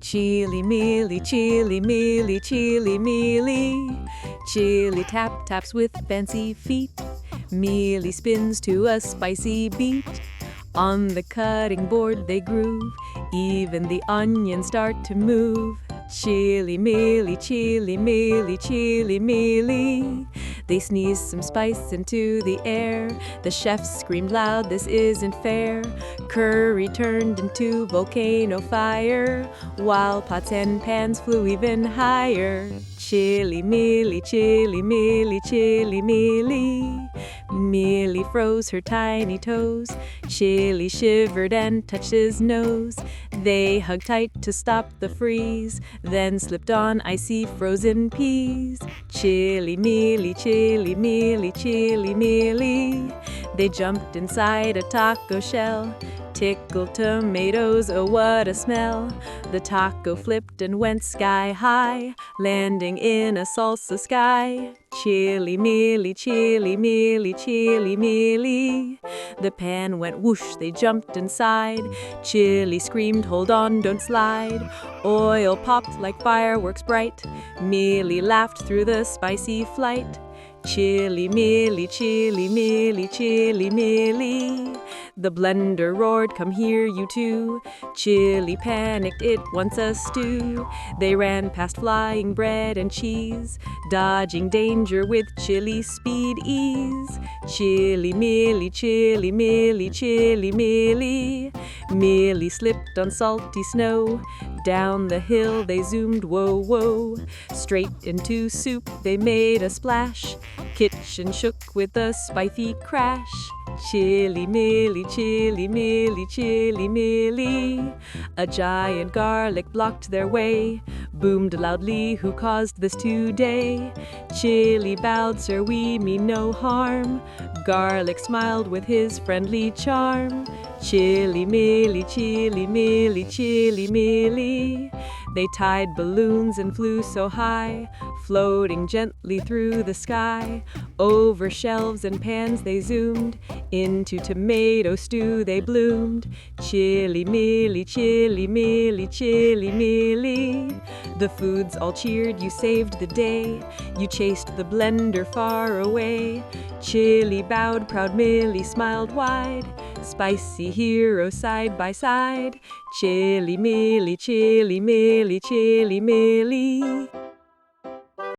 Chili, Mili, Chili, Mili, Chili, Mili. Chili tap taps with fancy feet. Mili spins to a spicy beat. On the cutting board they groove. Even the onions start to move. Chili, Mili, Chili, Mili, Chili, Mili. They sneezed some spice into the air. The chef screamed loud, "This isn't fair." Curry turned into volcano fire, while pots and pans flew even higher. Chili, Mili, Chili, Mili, Chili, Mili. Mili froze her tiny toes. Chili shivered and touched his nose. They hugged tight to stop the freeze, then slipped on icy frozen peas. Chili, Mili, Chili, Mili, Chili, Mili. They jumped inside a taco shell. Tickled tomatoes, oh what a smell. The taco flipped and went sky high, landing in a salsa sky. Chili, Mili, Chili, Mili, Chili, Mili. The pan went whoosh, they jumped inside. Chili screamed, "Hold on, don't slide." Oil popped like fireworks bright. Mili laughed through the spicy flight. Chili, Mili, Chili, Mili, Chili, Mili. The blender roared, "Come here, you two." Chili panicked, it wants a stew. They ran past flying bread and cheese, dodging danger with chili speed ease. Chili, Mili, Chili, Mili, Chili, Mili. Mili slipped on salty snow. Down the hill they zoomed, whoa, whoa. Straight into soup they made a splash. Kitchen shook with a spicy crash. Chili, Mili, Chili, Mili, Chili, Mili. A giant garlic blocked their way. Boomed loudly, "Who caused this today?" Chili bowed, "Sir, we mean no harm." Garlic smiled with his friendly charm. Chili, Mili, Chili, Mili, Chili, Mili. They tied balloons and flew so high, floating gently through the sky. Over shelves and pans they zoomed, into tomato stew they bloomed. Chili, Mili, Chili, Mili, Chili, Mili. The foods all cheered, "You saved the day." You chased the blender far away. Chili bowed, proud Mili smiled wide. Spicy heroes side by side. Chili, Mili, Chili, Mili, Chili, Mili.